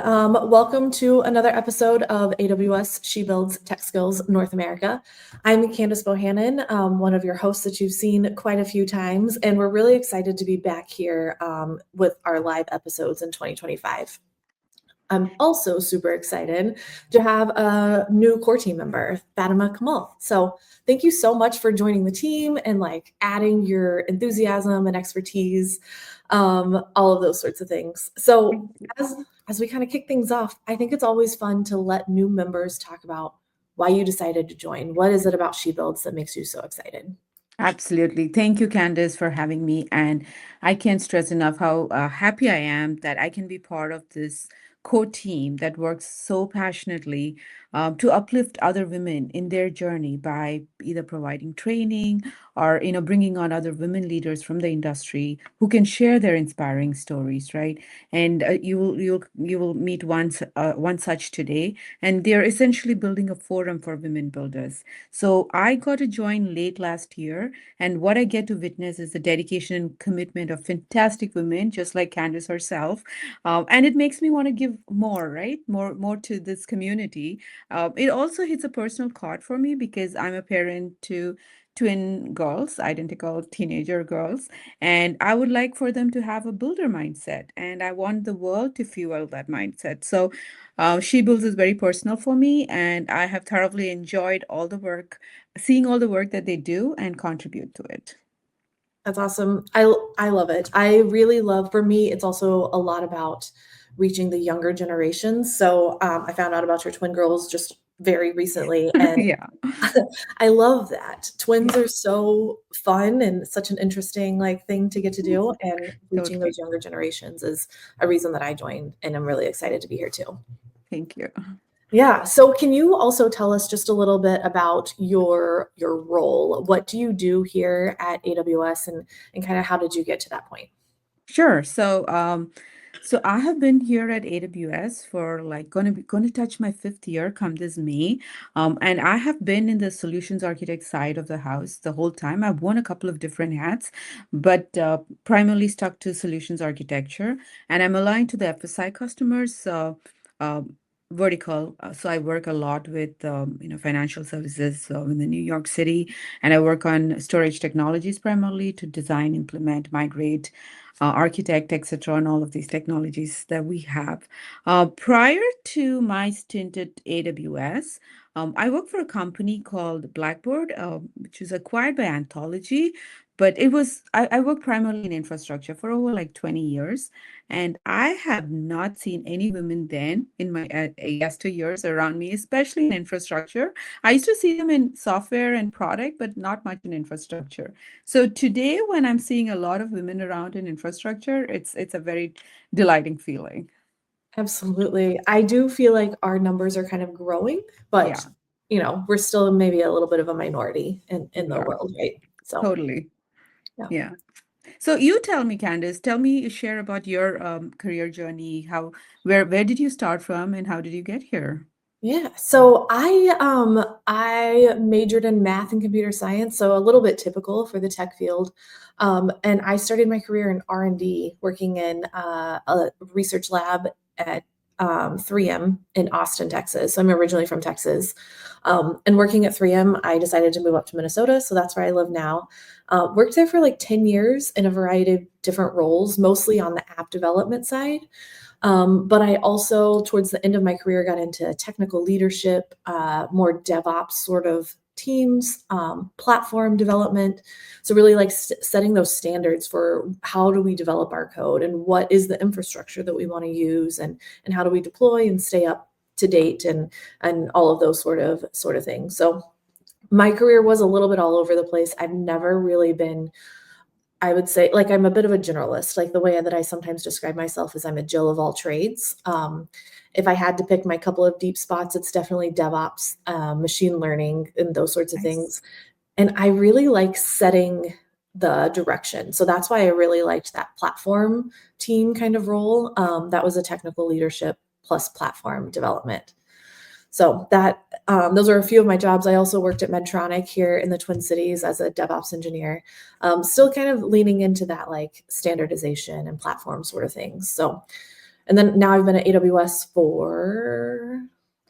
Welcome to another episode of AWS She Builds Tech Skills North America. I'm Kandyce Bohannon, one of your hosts that you've seen quite a few times, and we're really excited to be back here with our live episodes in 2025. I'm also super excited to have a new core team member, Fathima Kamal. So thank you so much for joining the team and adding your enthusiasm and expertise, all of those sorts of things. So as we kind of kick things off, I think it's always fun to let new members talk about why you decided to join. What is it about She Builds that makes you so excited? Absolutely. Thank you, Candice, for having me. And I can't stress enough how happy I am that I can be part of this core team that works so passionately to uplift other women in their journey by either providing training or bringing on other women leaders from the industry who can share their inspiring stories, right? And you will meet one such today, and they're essentially building a forum for women builders. So I got to join late last year, and what I get to witness is the dedication and commitment of fantastic women, just like Candice herself. And it makes me want to give more, right? More to this community. It also hits a personal chord for me because I'm a parent to twin girls, identical teenager girls, and I would like for them to have a builder mindset, and I want the world to fuel that mindset. So, She Builds is very personal for me, and I have thoroughly enjoyed seeing all the work that they do and contribute to it. That's awesome. I love it. I really love, for me, it's also a lot about reaching the younger generations. So I found out about your twin girls just very recently, and Yeah. I love that. Twins Yeah. are so fun and such an interesting thing to get to do, and reaching Totally. those younger generations is a reason that I joined, and I'm really excited to be here too. Thank you. Yeah. So can you also tell us just a little bit about your role? What do you do here at AWS, and kind of how did you get to that point? Sure. So I have been here at AWS for like going to touch my fifth year come this May, and I have been in the solutions architect side of the house the whole time. I've worn a couple of different hats, but primarily stuck to solutions architecture, and I'm aligned to the FSI customers. Um, Vertical. So I work a lot with financial services in the New York City, and I work on storage technologies primarily to design, implement, migrate, architect, etc., and all of these technologies that we have. Prior to my stint at AWS, I worked for a company called Blackboard, which was acquired by Anthology. But I worked primarily in infrastructure for over like 20 years. And I have not seen any women then in my yesteryears around me, especially in infrastructure. I used to see them in software and product, but not much in infrastructure. So today, when I'm seeing a lot of women around in infrastructure, it's a very delighting feeling. Absolutely. I do feel like our numbers are kind of growing, but Yeah, we're still maybe a little bit of a minority in we the are world, right? So totally. yeah. Yeah. So you tell me, Candice, share about your career journey. Where did you start from, and how did you get here? Yeah. So I majored in math and computer science, so a little bit typical for the tech field. And I started my career in R&D, working in a research lab at 3M in Austin, Texas. So I'm originally from Texas. And working at 3M, I decided to move up to Minnesota, so that's where I live now. Worked there for like 10 years in a variety of different roles, mostly on the app development side. But I also, towards the end of my career, got into technical leadership, more DevOps sort of teams, platform development. So really setting those standards for how do we develop our code, and what is the infrastructure that we want to use, and how do we deploy and stay up to date, and all of those sort of things. So my career was a little bit all over the place. I've never really been, I would say, I'm a bit of a generalist. Like, the way that I sometimes describe myself is I'm a Jill of all trades. If I had to pick my couple of deep spots, it's definitely DevOps, machine learning, and those sorts of Nice. things. And I really like setting the direction. So that's why I really liked that platform team kind of role. That was a technical leadership plus platform development. So those are a few of my jobs. I also worked at Medtronic here in the Twin Cities as a DevOps engineer, still kind of leaning into that standardization and platform sort of things. So And then now I've been at AWS for,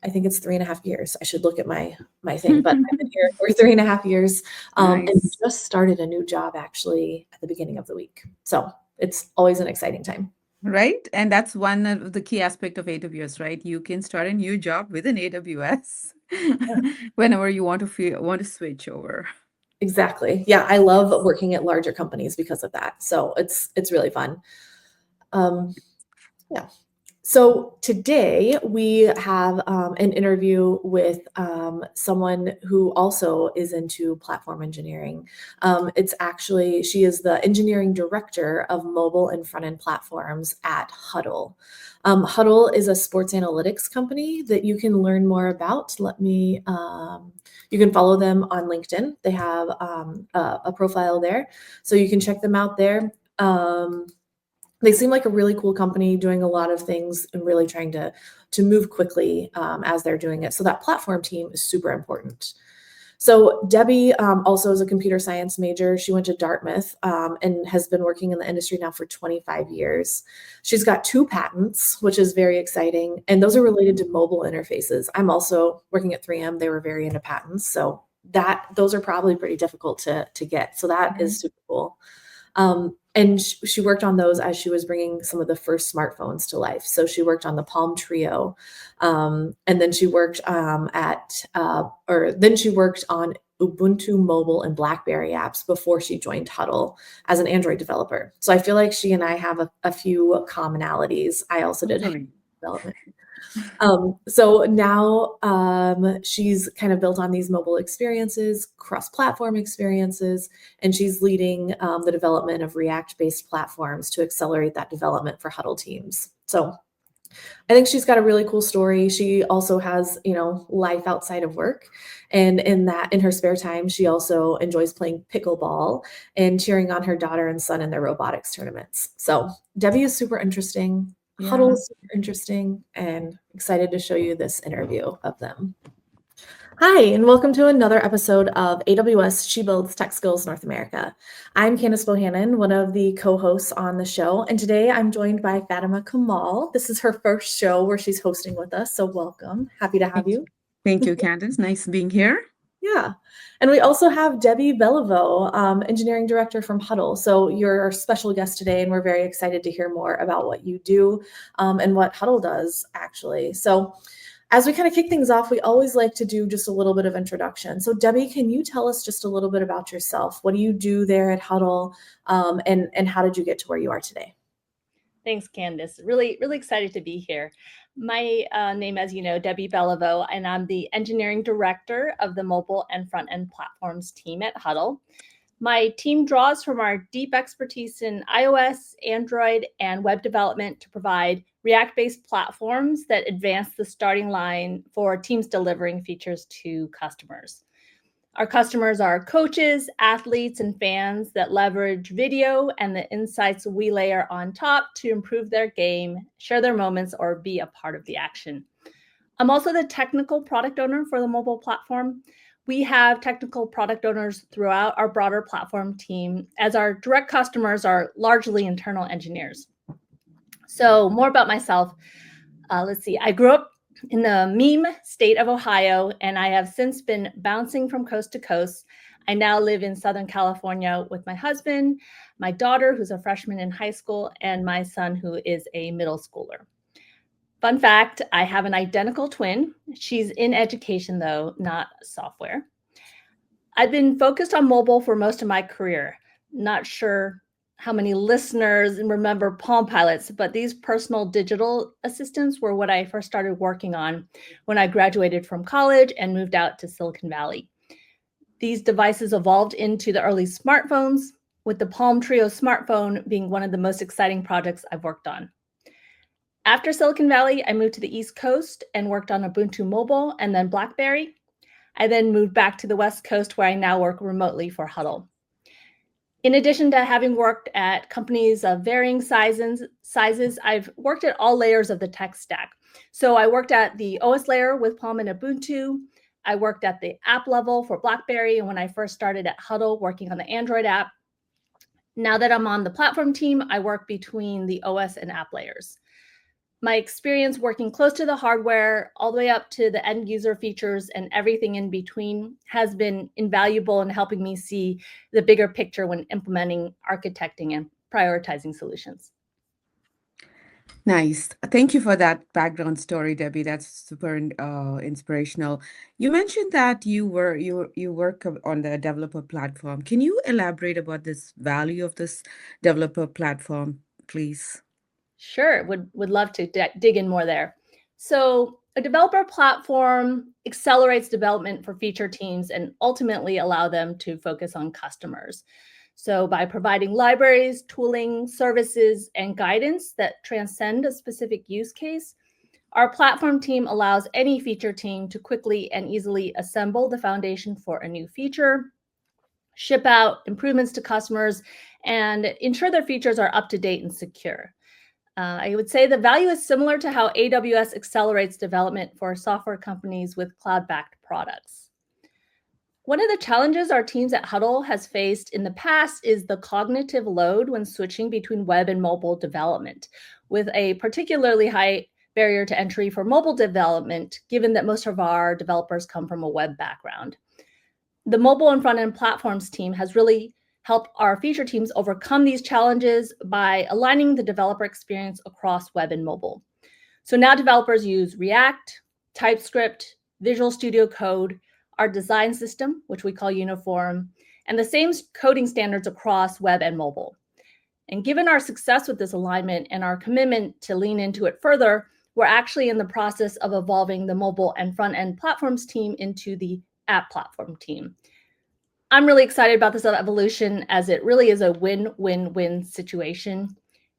I think it's 3.5 years. I should look at my thing, but I've been here for 3.5 years, and Nice. just started a new job actually at the beginning of the week. So it's always an exciting time. Right? And that's one of the key aspect of AWS, right? You can start a new job within AWS whenever you want to switch over. Exactly. Yeah, I love working at larger companies because of that. So it's really fun. Um, yeah. So today we have an interview with someone who also is into platform engineering. It's actually, she is the engineering director of mobile and front end platforms at Hudl. Hudl is a sports analytics company that you can learn more about. You can follow them on LinkedIn. They have a profile there, so you can check them out there. They seem like a really cool company doing a lot of things and really trying to move quickly as they're doing it. So that platform team is super important. So Debbie also is a computer science major. She went to Dartmouth and has been working in the industry now for 25 years. She's got 2 patents, which is very exciting, and those are related to mobile interfaces. I'm also working at 3M. They were very into patents, so those are probably pretty difficult to get. So that is super cool. And she worked on those as she was bringing some of the first smartphones to life. So she worked on the Palm Trio, and then she worked then she worked on Ubuntu mobile and BlackBerry apps before she joined Hudl as an Android developer. So I feel like she and I have a few commonalities. I also did Totally. development. So now she's kind of built on these mobile experiences, cross-platform experiences, and she's leading the development of React-based platforms to accelerate that development for Hudl teams. So I think she's got a really cool story. She also has, life outside of work. And in her spare time, she also enjoys playing pickleball and cheering on her daughter and son in their robotics tournaments. So Debbie is super interesting. Hudl Yeah. is super interesting, and excited to show you this interview of them. Hi, and welcome to another episode of AWS She Builds Tech Skills North America. I'm Kandyce Bohannon, one of the co-hosts on the show, and today I'm joined by Fathima Kamal. This is her first show where she's hosting with us, so welcome. Happy to have Thank you. you. Thank you, Candace. Nice being here. Yeah. And we also have Debbie Beliveau, engineering director from Hudl. So you're our special guest today, and we're very excited to hear more about what you do and what Hudl does, actually. So as we kind of kick things off, we always like to do just a little bit of introduction. So Debbie, can you tell us just a little bit about yourself? What do you do there at Hudl, and how did you get to where you are today? Thanks, Candace. Really, really excited to be here. My name, as you know, Debbie Beliveau, and I'm the engineering director of the mobile and front-end platforms team at Hudl. My team draws from our deep expertise in iOS, Android, and web development to provide React-based platforms that advance the starting line for teams delivering features to customers. Our customers are coaches, athletes, and fans that leverage video and the insights we layer on top to improve their game, share their moments, or be a part of the action. I'm also the technical product owner for the mobile platform. We have technical product owners throughout our broader platform team, as our direct customers are largely internal engineers. So more about myself. Let's see. I grew up in the meme state of Ohio, and I have since been bouncing from coast to coast. I now live in Southern California with my husband, my daughter, who's a freshman in high school, and my son, who is a middle schooler. Fun fact, I have an identical twin. She's in education, though, not software. I've been focused on mobile for most of my career. Not sure how many listeners remember Palm Pilots, but these personal digital assistants were what I first started working on when I graduated from college and moved out to Silicon Valley. These devices evolved into the early smartphones, with the Palm Trio smartphone being one of the most exciting projects I've worked on. After Silicon Valley, I moved to the East Coast and worked on Ubuntu Mobile and then BlackBerry. I then moved back to the West Coast, where I now work remotely for Hudl. In addition to having worked at companies of varying sizes, I've worked at all layers of the tech stack. So I worked at the OS layer with Palm and Ubuntu. I worked at the app level for BlackBerry, and when I first started at Hudl, working on the Android app. Now that I'm on the platform team, I work between the OS and app layers. My experience working close to the hardware, all the way up to the end user features and everything in between, has been invaluable in helping me see the bigger picture when implementing, architecting, and prioritizing solutions. Nice. Thank you for that background story, Debbie. That's super inspirational. You mentioned that you work on the developer platform. Can you elaborate about this value of this developer platform, please? Sure, would love to dig in more there. So a developer platform accelerates development for feature teams and ultimately allow them to focus on customers. So by providing libraries, tooling, services, and guidance that transcend a specific use case, our platform team allows any feature team to quickly and easily assemble the foundation for a new feature, ship out improvements to customers, and ensure their features are up to date and secure. I would say the value is similar to how AWS accelerates development for software companies with cloud-backed products. One of the challenges our teams at Hudl has faced in the past is the cognitive load when switching between web and mobile development, with a particularly high barrier to entry for mobile development, given that most of our developers come from a web background. The mobile and front-end platforms team has really helped our feature teams overcome these challenges by aligning the developer experience across web and mobile. So now developers use React, TypeScript, Visual Studio Code, our design system, which we call Uniform, and the same coding standards across web and mobile. And given our success with this alignment and our commitment to lean into it further, we're actually in the process of evolving the mobile and front-end platforms team into the app platform team. I'm really excited about this evolution as it really is a win-win-win situation.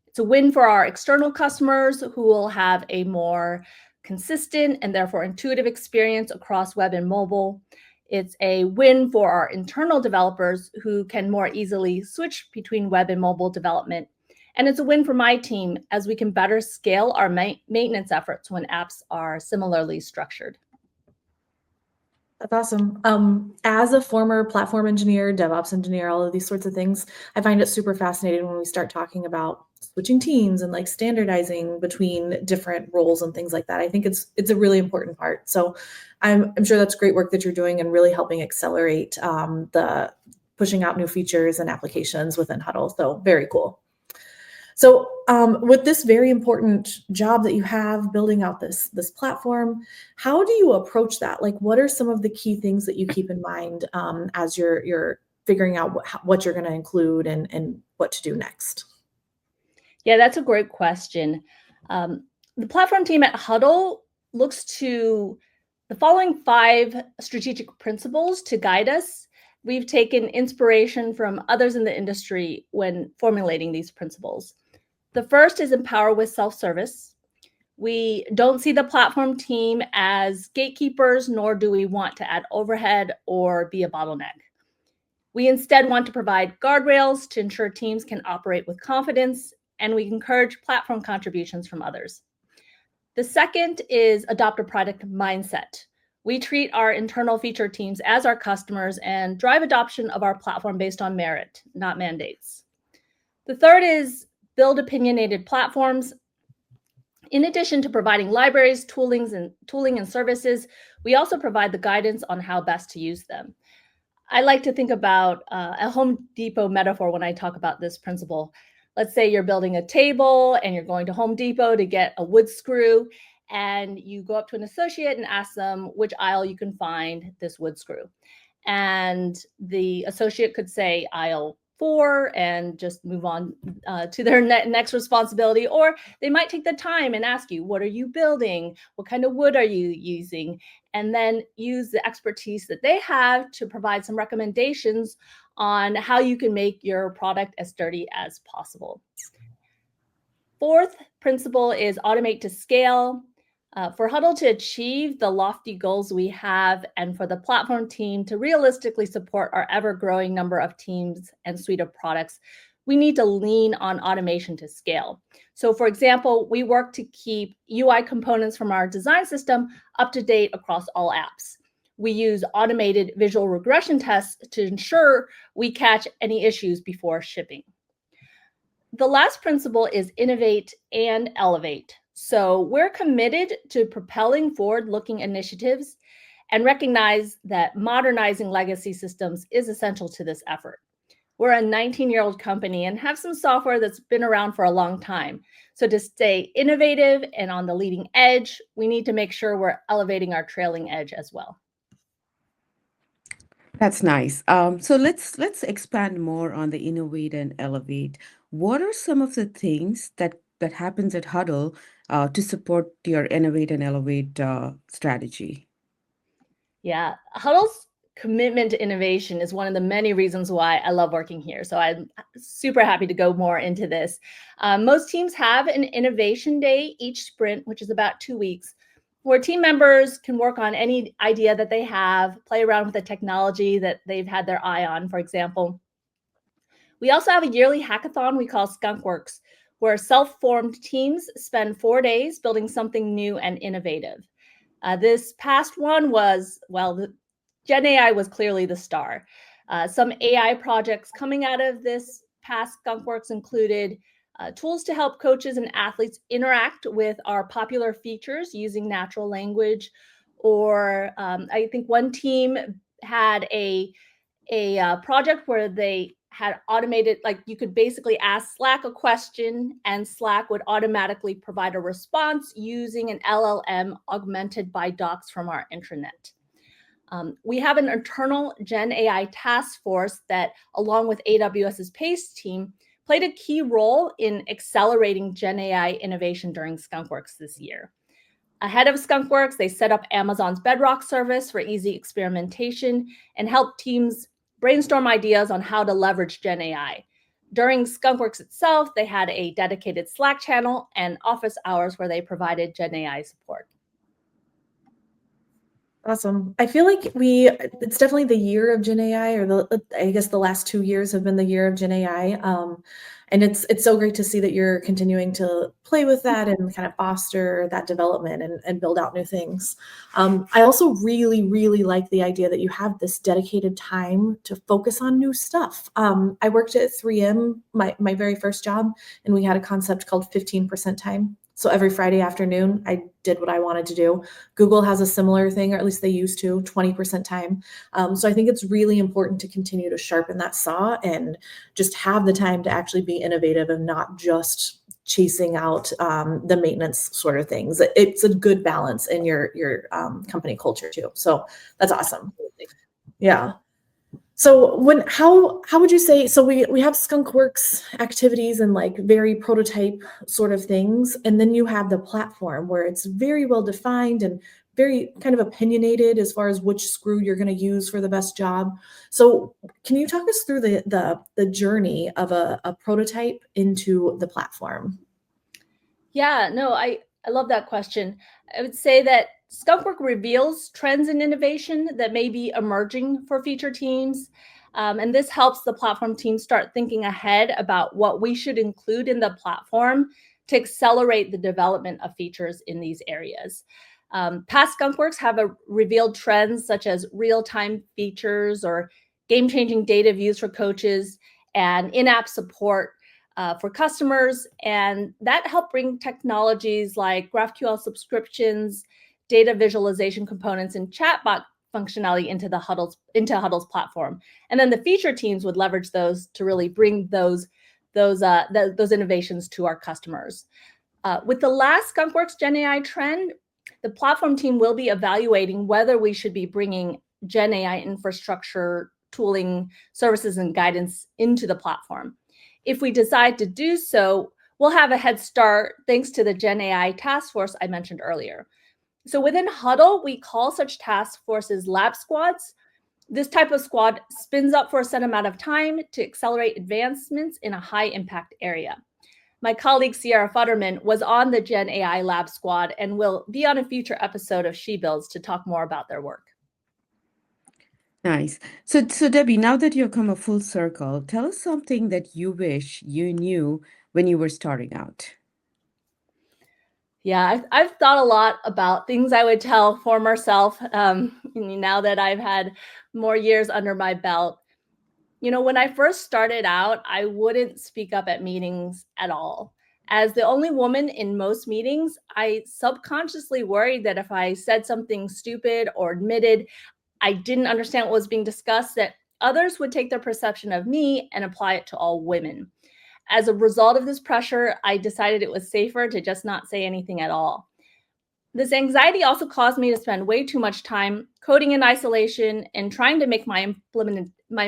It's a win for our external customers who will have a more consistent and therefore intuitive experience across web and mobile. It's a win for our internal developers who can more easily switch between web and mobile development. And it's a win for my team as we can better scale our maintenance efforts when apps are similarly structured. That's awesome. As a former platform engineer, DevOps engineer, all of these sorts of things, I find it super fascinating when we start talking about switching teams and like standardizing between different roles and things like that. I think it's a really important part. So I'm sure that's great work that you're doing and really helping accelerate the pushing out new features and applications within Hudl. So very cool. So with this very important job that you have building out this platform, how do you approach that? Like, what are some of the key things that you keep in mind as you're figuring out what you're going to include and what to do next? Yeah, that's a great question. The platform team at Hudl looks to the following 5 strategic principles to guide us. We've taken inspiration from others in the industry when formulating these principles. The first is empower with self-service. We don't see the platform team as gatekeepers, nor do we want to add overhead or be a bottleneck. We instead want to provide guardrails to ensure teams can operate with confidence, and we encourage platform contributions from others. The second is adopt a product mindset. We treat our internal feature teams as our customers and drive adoption of our platform based on merit, not mandates. The third is build opinionated platforms. In addition to providing libraries, tooling and services, we also provide the guidance on how best to use them. I like to think about a Home Depot metaphor when I talk about this principle. Let's say you're building a table and you're going to Home Depot to get a wood screw, and you go up to an associate and ask them which aisle you can find this wood screw. And the associate could say aisle 4 and just move on to their next responsibility. Or they might take the time and ask you, what are you building? What kind of wood are you using? And then use the expertise that they have to provide some recommendations on how you can make your product as sturdy as possible. Fourth principle is automate to scale. For Hudl to achieve the lofty goals we have and for the platform team to realistically support our ever-growing number of teams and suite of products, we need to lean on automation to scale. So for example, we work to keep UI components from our design system up to date across all apps. We use automated visual regression tests to ensure we catch any issues before shipping. The last principle is innovate and elevate. So we're committed to propelling forward-looking initiatives and recognize that modernizing legacy systems is essential to this effort. We're a 19-year-old company and have some software that's been around for a long time. So to stay innovative and on the leading edge, we need to make sure we're elevating our trailing edge as well. That's nice. So let's expand more on the innovate and elevate. What are some of the things that happens at Hudl to support your innovate and elevate strategy? Yeah, Hudl's commitment to innovation is one of the many reasons why I love working here. So I'm super happy to go more into this. Most teams have an innovation day each sprint, which is about 2 weeks, where team members can work on any idea that they have, play around with the technology that they've had their eye on, for example. We also have a yearly hackathon we call Skunkworks, where self-formed teams spend 4 days building something new and innovative. This past one was, well, Gen AI was clearly the star. Some AI projects coming out of this past Skunkworks included tools to help coaches and athletes interact with our popular features using natural language. Or I think one team had a project where they had automated, like you could basically ask Slack a question and Slack would automatically provide a response using an LLM augmented by docs from our intranet. We have an internal Gen AI task force that, along with AWS's PACE team, played a key role in accelerating Gen AI innovation during Skunkworks this year. Ahead of Skunkworks, they set up Amazon's Bedrock service for easy experimentation and helped teams brainstorm ideas on how to leverage Gen AI. During Skunkworks itself, they had a dedicated Slack channel and office hours where they provided Gen AI support. Awesome. I feel like it's definitely the year of Gen AI, or I guess the last 2 years have been the year of Gen AI. And it's so great to see that you're continuing to play with that and kind of foster that development and build out new things. I also really, really like the idea that you have this dedicated time to focus on new stuff. I worked at 3M, my very first job, and we had a concept called 15% time. So every Friday afternoon, I did what I wanted to do. Google has a similar thing, or at least they used to, 20% time. So I think it's really important to continue to sharpen that saw and just have the time to actually be innovative and not just chasing out the maintenance sort of things. It's a good balance in your company culture too. So that's awesome. Yeah. So how would you say, so we have Skunkworks activities and like very prototype sort of things, and then you have the platform where it's very well defined and very kind of opinionated as far as which screw you're going to use for the best job. So can you talk us through the journey of a prototype into the platform? Yeah, no, I love that question. I would say that Skunkwork reveals trends in innovation that may be emerging for feature teams. And this helps the platform team start thinking ahead about what we should include in the platform to accelerate the development of features in these areas. Past Skunkworks have revealed trends such as real-time features or game-changing data views for coaches and in-app support for customers. And that helped bring technologies like GraphQL subscriptions, data visualization components, and chatbot functionality into Hudl's platform. And then the feature teams would leverage those to really bring those innovations to our customers. With the last Skunkworks Gen AI trend, the platform team will be evaluating whether we should be bringing Gen AI infrastructure, tooling, services, and guidance into the platform. If we decide to do so, we'll have a head start thanks to the Gen AI task force I mentioned earlier. So within Hudl, we call such task forces lab squads. This type of squad spins up for a set amount of time to accelerate advancements in a high impact area. My colleague Sierra Futterman was on the Gen AI lab squad and will be on a future episode of She Builds to talk more about their work. Nice. So Debbie, now that you've come a full circle, tell us something that you wish you knew when you were starting out. Yeah, I've thought a lot about things I would tell former self now that I've had more years under my belt. You know, when I first started out, I wouldn't speak up at meetings at all. As the only woman in most meetings, I subconsciously worried that if I said something stupid or admitted I didn't understand what was being discussed, that others would take their perception of me and apply it to all women. As a result of this pressure, I decided it was safer to just not say anything at all. This anxiety also caused me to spend way too much time coding in isolation and trying to make my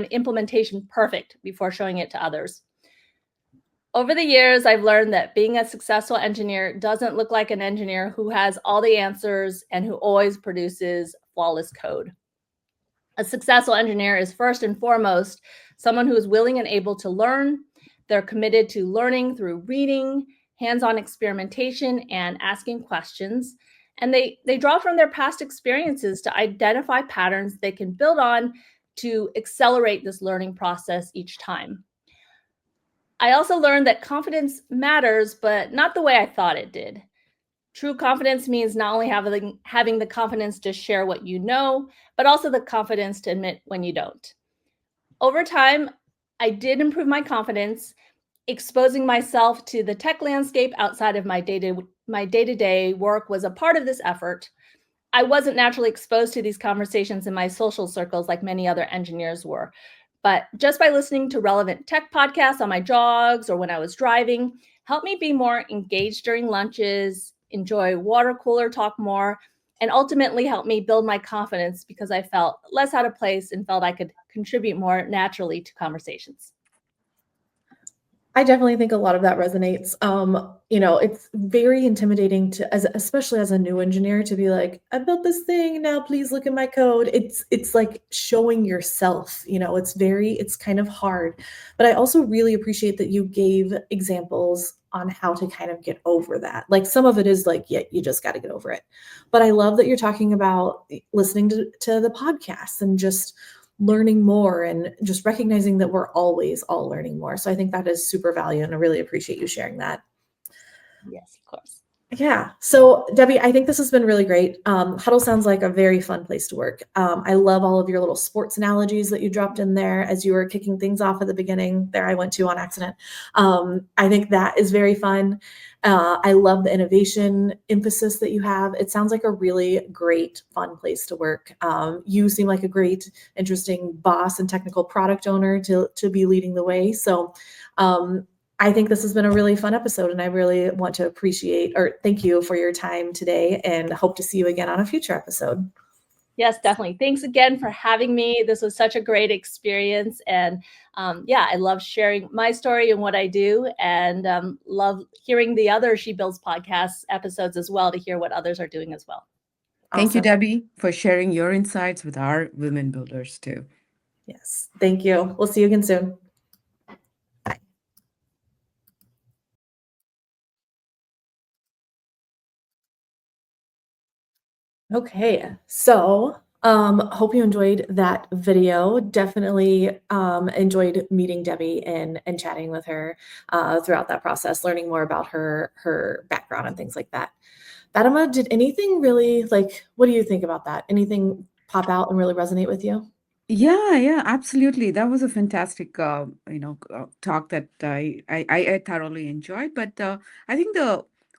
implementation perfect before showing it to others. Over the years, I've learned that being a successful engineer doesn't look like an engineer who has all the answers and who always produces flawless code. A successful engineer is first and foremost someone who is willing and able to learn. They're committed to learning through reading, hands-on experimentation, and asking questions. And they draw from their past experiences to identify patterns they can build on to accelerate this learning process each time. I also learned that confidence matters, but not the way I thought it did. True confidence means not only having the confidence to share what you know, but also the confidence to admit when you don't. Over time, I did improve my confidence, exposing myself to the tech landscape outside of my day-to-day work was a part of this effort. I wasn't naturally exposed to these conversations in my social circles like many other engineers were. But just by listening to relevant tech podcasts on my jogs or when I was driving, helped me be more engaged during lunches, enjoy water cooler talk more, and ultimately helped me build my confidence because I felt less out of place and felt I could contribute more naturally to conversations. I definitely think a lot of that resonates. It's very intimidating especially as a new engineer, to be like, I built this thing, now please look at my code. It's like showing yourself, it's kind of hard. But I also really appreciate that you gave examples on how to kind of get over that. Like some of it is like, yeah, you just got to get over it. But I love that you're talking about listening to the podcasts and just learning more and just recognizing that we're always all learning more. So I think that is super valuable, and I really appreciate you sharing that. Yes, of course. Yeah. So Debbie, I think this has been really great. Hudl sounds like a very fun place to work. I love all of your little sports analogies that you dropped in there as you were kicking things off at the beginning. There I went to on accident. I think that is very fun. I love the innovation emphasis that you have. It sounds like a really great, fun place to work. You seem like a great, interesting boss and technical product owner to be leading the way. So I think this has been a really fun episode, and I really want to thank you for your time today, and hope to see you again on a future episode. Yes, definitely. Thanks again for having me. This was such a great experience. And I love sharing my story and what I do, and love hearing the other She Builds podcast episodes as well, to hear what others are doing as well. Thank you, Debbie, for sharing your insights with our women builders too. Yes, thank you. We'll see you again soon. Bye. Okay, so hope you enjoyed that video. Definitely enjoyed meeting Debbie and chatting with her throughout that process, learning more about her background and things like that. Fathima, did anything really, what do you think about that? Anything pop out and really resonate with you? Yeah, absolutely. That was a fantastic, talk that I thoroughly enjoyed. But I think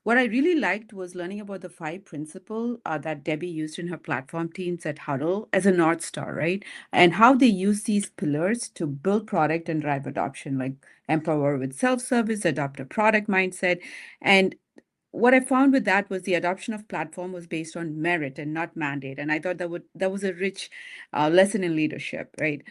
what I really liked was learning about the 5 principles that Debbie used in her platform teams at Hudl as a North Star, right? And how they use these pillars to build product and drive adoption, like empower with self-service, adopt a product mindset. And what I found with that was the adoption of platform was based on merit and not mandate. And I thought that was a rich lesson in leadership, right?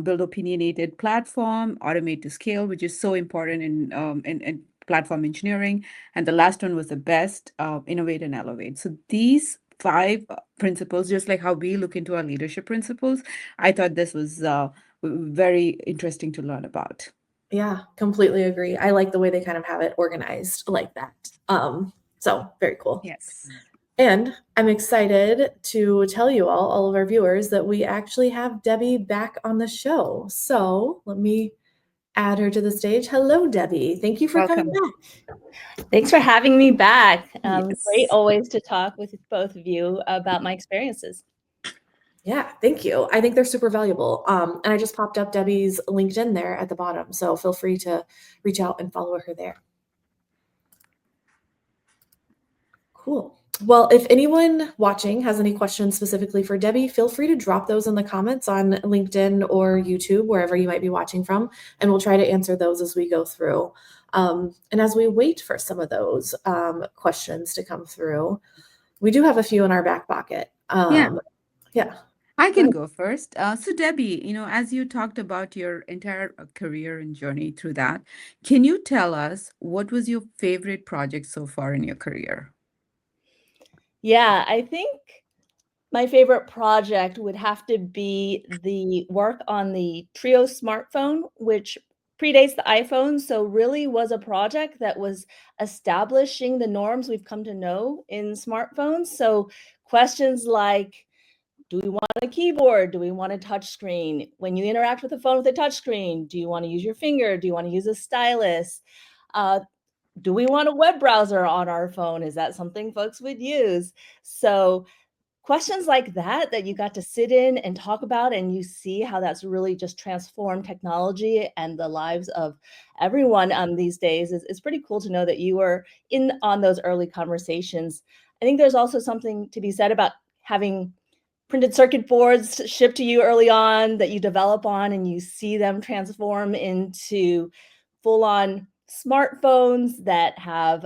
Build opinionated platform, automate to scale, which is so important in platform engineering. And the last one was the best, innovate and elevate. So these 5 principles, just like how we look into our leadership principles, I thought this was very interesting to learn about. Yeah, completely agree. I like the way they kind of have it organized like that. So very cool. Yes. And I'm excited to tell you all of our viewers, that we actually have Debbie back on the show. So let me add her to the stage. Hello, Debbie. Thank you for coming back. Thanks for having me back. Yes. Great always to talk with both of you about my experiences. Yeah, thank you. I think they're super valuable. And I just popped up Debbie's LinkedIn there at the bottom. So feel free to reach out and follow her there. Cool. Well, if anyone watching has any questions specifically for Debbie, feel free to drop those in the comments on LinkedIn or YouTube, wherever you might be watching from, and we'll try to answer those as we go through. And as we wait for some of those questions to come through, we do have a few in our back pocket. Yeah. Yeah. I Go can ahead. go first. So Debbie, as you talked about your entire career and journey through that, can you tell us what was your favorite project so far in your career? Yeah, I think my favorite project would have to be the work on the Trio smartphone, which predates the iPhone. So, really was a project that was establishing the norms we've come to know in smartphones. So, questions like, do we want a keyboard? Do we want a touch screen? When you interact with the phone with a touch screen, do you want to use your finger? Do you want to use a stylus? Uh, do we want a web browser on our phone? Is that something folks would use? So, questions like that you got to sit in and talk about, and you see how that's really just transformed technology and the lives of everyone these days is pretty cool to know that you were in on those early conversations. I think there's also something to be said about having printed circuit boards shipped to you early on that you develop on, and you see them transform into full-on smartphones that have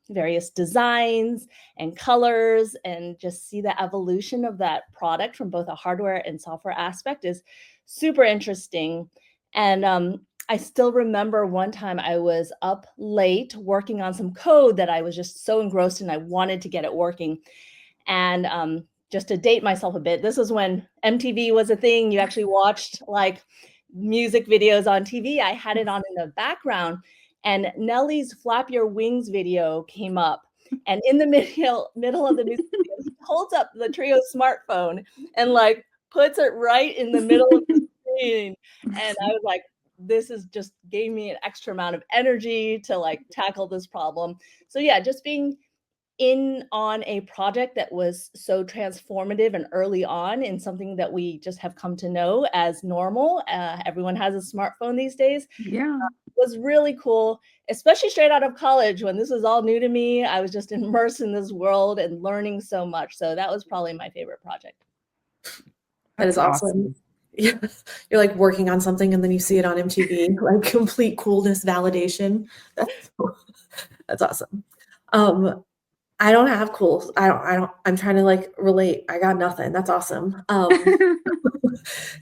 various designs and colors, and just see the evolution of that product from both a hardware and software aspect is super interesting. And I still remember one time I was up late working on some code that I was just so engrossed in, I wanted to get it working. And just to date myself a bit, this was when MTV was a thing. You actually watched like music videos on TV. I had it on in the background, and Nelly's Flap Your Wings video came up. And in the middle of the music video, he holds up the Trio smartphone and like puts it right in the middle of the screen. And I was like, this is just gave me an extra amount of energy to like tackle this problem. So yeah, just being in on a project that was so transformative and early on in something that we just have come to know as normal. Everyone has a smartphone these days. Yeah. Was really cool, especially straight out of college when this was all new to me. I was just immersed in this world and learning so much. So that was probably my favorite project. That is That's awesome. awesome. Yeah. You're like working on something and then you see it on MTV, like complete coolness validation. That's awesome. I don't have cool. I'm trying to like relate. I got nothing. That's awesome.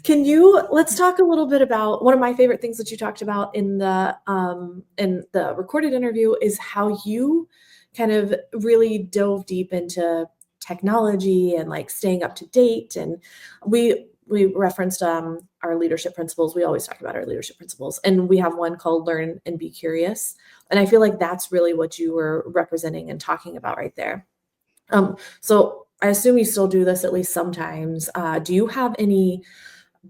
Let's talk a little bit about one of my favorite things that you talked about in the recorded interview is how you kind of really dove deep into technology and like staying up to date. And we referenced our leadership principles. We always talk about our leadership principles, and we have one called Learn and Be Curious. And I feel like that's really what you were representing and talking about right there. So I assume you still do this at least sometimes. Do you have any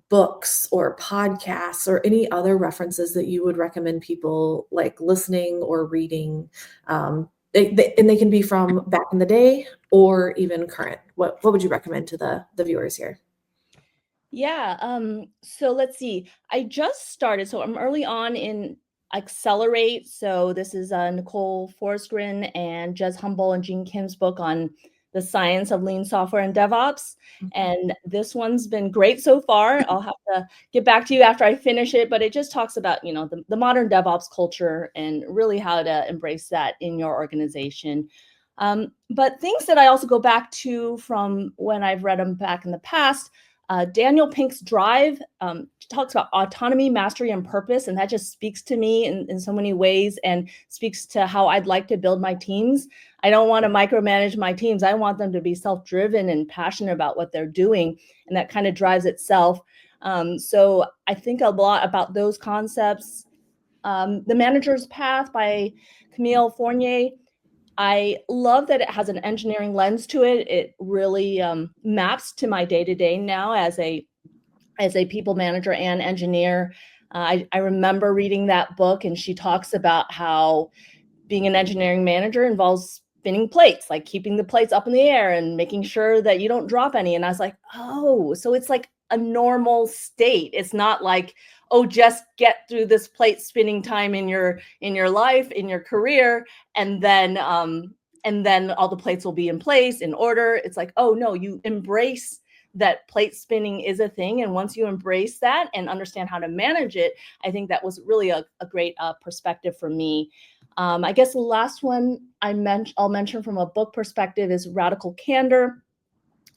books or podcasts or any other references that you would recommend people like listening or reading? And they can be from back in the day or even current. What would you recommend to the viewers here? Yeah, so let's see. I just started, so I'm early on in Accelerate. So this is Nicole Forsgren and Jez Humble and Gene Kim's book on the science of lean software and DevOps. And this one's been great so far. I'll have to get back to you after I finish it, but it just talks about, the modern DevOps culture and really how to embrace that in your organization. But things that I also go back to from when I've read them back in the past, Daniel Pink's Drive talks about autonomy, mastery, and purpose. And that just speaks to me in so many ways and speaks to how I'd like to build my teams. I don't want to micromanage my teams. I want them to be self-driven and passionate about what they're doing. And that kind of drives itself. So I think a lot about those concepts. The Manager's Path by Camille Fournier. I love that it has an engineering lens to it. It really maps to my day-to-day now as a people manager and engineer. I remember reading that book, and she talks about how being an engineering manager involves spinning plates, like keeping the plates up in the air and making sure that you don't drop any. And I was like, oh, so it's like a normal state. It's not like, oh, just get through this plate spinning time in your life, in your career, and then and then all the plates will be in place in order. It's like, oh no, you embrace that plate spinning is a thing. And once you embrace that and understand how to manage it, I think that was really a great perspective for me. I guess the last one I'll mention from a book perspective is Radical Candor.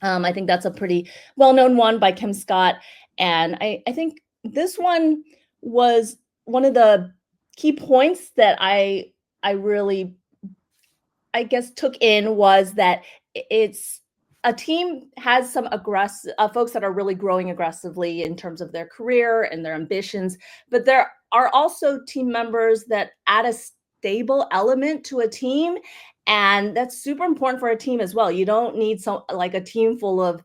I think that's a pretty well-known one by Kim Scott. And I think this one was one of the key points that I really, I guess, took in, was that it's a team has some aggressive folks that are really growing aggressively in terms of their career and their ambitions, but there are also team members that add a stable element to a team, and that's super important for a team as well. You don't need a team full of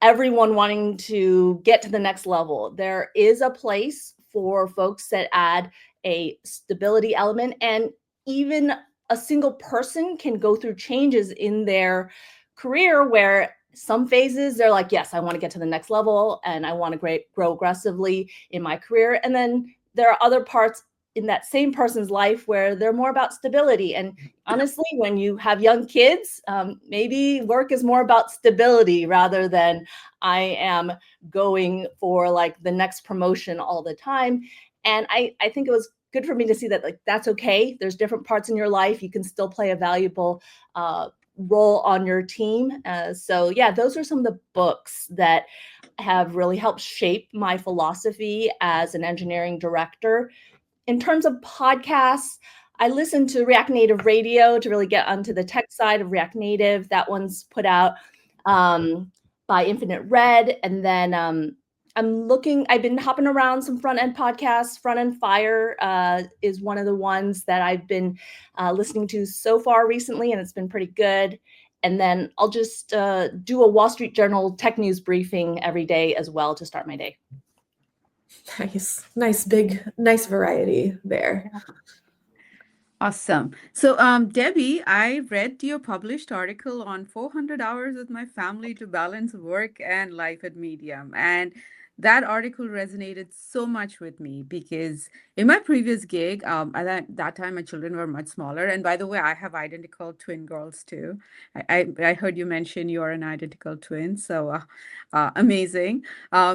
everyone wanting to get to the next level. There is a place for folks that add a stability element, and even a single person can go through changes in their career where some phases they're like, yes, I want to get to the next level and I want to grow aggressively in my career. And then there are other parts in that same person's life where they're more about stability. And honestly, when you have young kids, maybe work is more about stability rather than I am going for like the next promotion all the time. And I think it was good for me to see that, like, that's okay. There's different parts in your life. You can still play a valuable role on your team. So yeah, those are some of the books that have really helped shape my philosophy as an engineering director. In terms of podcasts, I listen to React Native Radio to really get onto the tech side of React Native. That one's put out by Infinite Red. And then I've been hopping around some front end podcasts. Front End Fire is one of the ones that I've been listening to so far recently, and it's been pretty good. And then I'll just do a Wall Street Journal tech news briefing every day as well to start my day. Nice variety there. Awesome. So, Debbie, I read your published article on 400 hours with my family to balance work and life at Medium. And that article resonated so much with me because in my previous gig, at that time, my children were much smaller. And by the way, I have identical twin girls too. I heard you mention you are an identical twin. So amazing.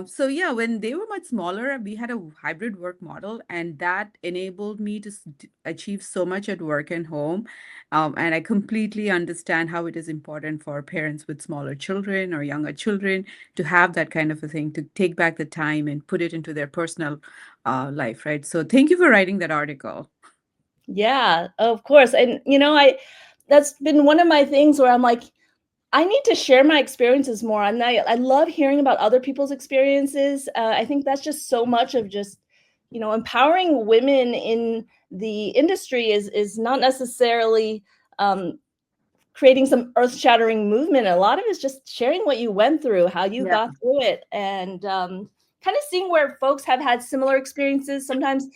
So yeah, when they were much smaller, we had a hybrid work model, and that enabled me to achieve so much at work and home. And I completely understand how it is important for parents with smaller children or younger children to have that kind of a thing, to take back the time and put it into their personal life, right? So thank you for writing that article. Yeah, of course. And that's been one of my things where I'm like, I need to share my experiences more. And I love hearing about other people's experiences. I think that's just so much of just, empowering women in the industry is not necessarily creating some earth-shattering movement. A lot of it is just sharing what you went through, how you got through it, and kind of seeing where folks have had similar experiences. Sometimes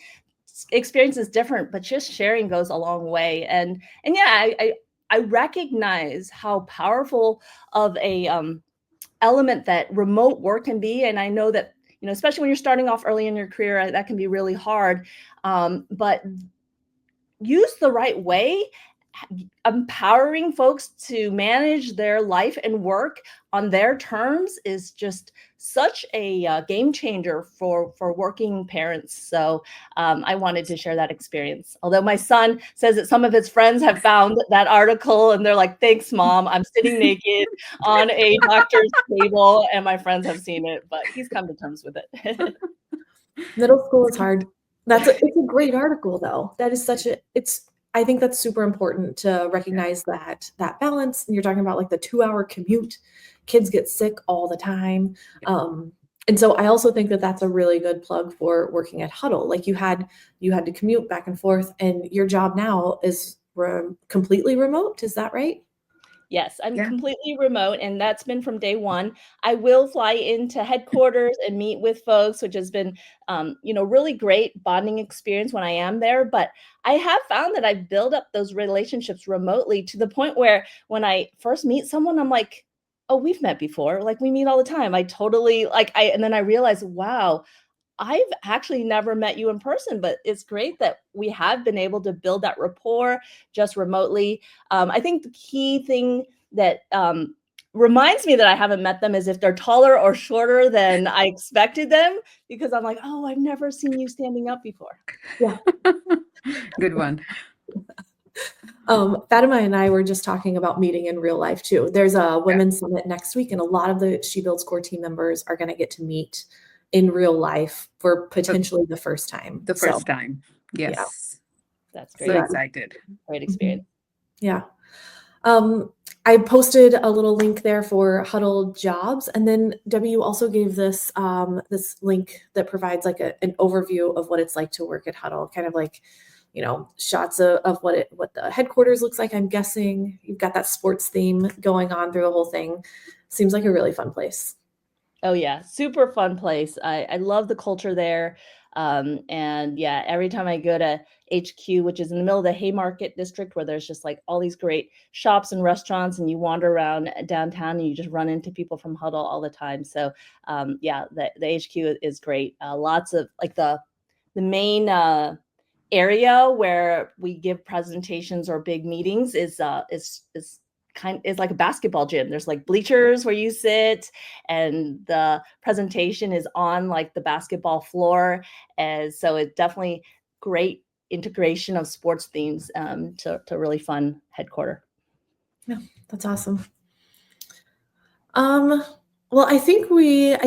experience is different, but just sharing goes a long way. And yeah, I recognize how powerful of a element that remote work can be. And I know that, especially when you're starting off early in your career, that can be really hard. But used the right way, empowering folks to manage their life and work on their terms is just such a game changer for working parents. So I wanted to share that experience. Although my son says that some of his friends have found that article and they're like, thanks, Mom. I'm sitting naked on a doctor's table and my friends have seen it, but he's come to terms with it. Middle school is hard. It's a great article though. That is I think that's super important to recognize that balance. And you're talking about like the 2-hour commute. Kids get sick all the time. And so I also think that that's a really good plug for working at Hudl. Like you had to commute back and forth, and your job now is completely remote. Is that right? Yes, I'm completely remote, and that's been from day one. I will fly into headquarters and meet with folks, which has been, really great bonding experience when I am there. But I have found that I've built up those relationships remotely to the point where when I first meet someone, I'm like, oh, we've met before. Like we meet all the time. I totally and then I realize, wow, I've actually never met you in person, but it's great that we have been able to build that rapport just remotely. I think the key thing that reminds me that I haven't met them is if they're taller or shorter than I expected them, because I'm like, oh, I've never seen you standing up before. Yeah. Good one. Fathima and I were just talking about meeting in real life too. There's a women's summit next week, and a lot of the She Builds core team members are going to get to meet in real life for potentially the first time. The first time. Yes. Yeah. That's great. So excited. Great experience. Yeah. I posted a little link there for Hudl jobs, and then Debbie, you also gave this this link that provides like an overview of what it's like to work at Hudl, kind of like, you know, shots of what the headquarters looks like. I'm guessing you've got that sports theme going on through the whole thing. Seems like a really fun place. Oh yeah, super fun place. I love the culture there. And yeah, every time I go to HQ, which is in the middle of the Haymarket district, where there's just like all these great shops and restaurants, and you wander around downtown and you just run into people from Hudl all the time. So yeah, the HQ is great. Lots of like the main area where we give presentations or big meetings is like a basketball gym. There's like bleachers where you sit, and the presentation is on like the basketball floor. And so it's definitely great integration of sports themes to really fun headquarter. Yeah, that's awesome. Well, I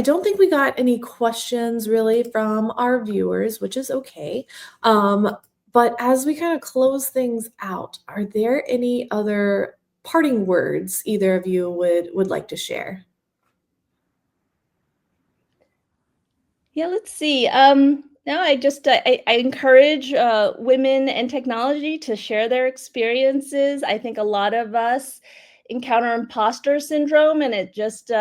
don't think we got any questions really from our viewers, which is okay. But as we kind of close things out, are there any other parting words either of you would like to share? Yeah, let's see. No, I encourage women in technology to share their experiences. I think a lot of us encounter imposter syndrome, and it just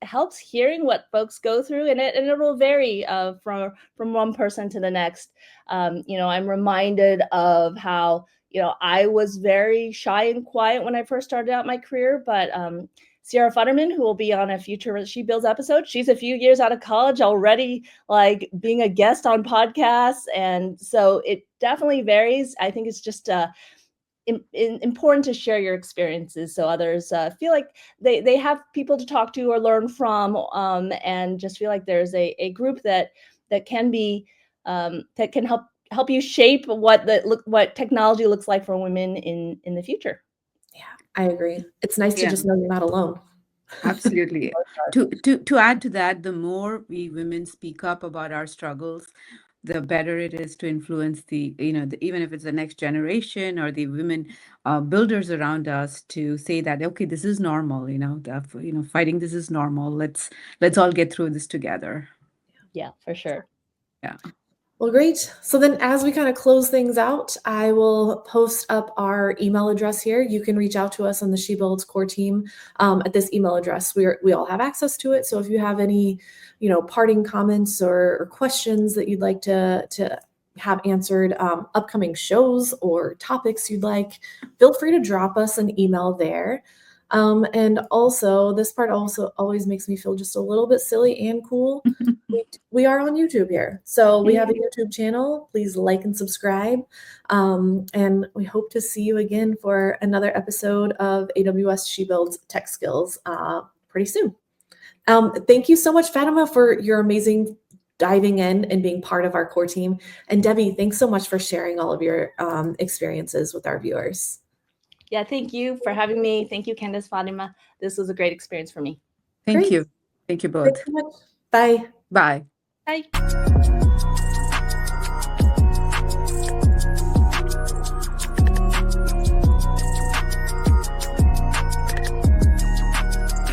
helps hearing what folks go through, and it will vary from one person to the next. You know, I'm reminded of how, you know, I was very shy and quiet when I first started out my career, but Sierra Futterman, who will be on a future She Builds episode, she's a few years out of college already, like being a guest on podcasts. And so it definitely varies. I think it's just important to share your experiences so others feel like they have people to talk to or learn from, and just feel like there's a group that can be that can help you shape what technology looks like for women in the future. Yeah, I agree. It's nice to just know you're not alone. Absolutely. To add to that, the more we women speak up about our struggles, the better it is to influence even if it's the next generation or the women builders around us, to say that, okay, this is normal, fighting this is normal. Let's all get through this together. Yeah, for sure. Yeah. Well, great. So then as we kind of close things out, I will post up our email address here. You can reach out to us on the She Builds core team at this email address. We all have access to it. So if you have any, parting comments or questions that you'd like to have answered, upcoming shows or topics you'd like, feel free to drop us an email there. And also, this part also always makes me feel just a little bit silly and cool. We are on YouTube here. So we have a YouTube channel. Please like and subscribe. And we hope to see you again for another episode of AWS She Builds Tech Skills pretty soon. Thank you so much, Fathima, for your amazing diving in and being part of our core team. And Debbie, thanks so much for sharing all of your experiences with our viewers. Yeah, thank you for having me. Thank you, Kandyce, Fathima. This was a great experience for me. Thank you. Thank you both. Thanks so much. Bye. Bye. Bye.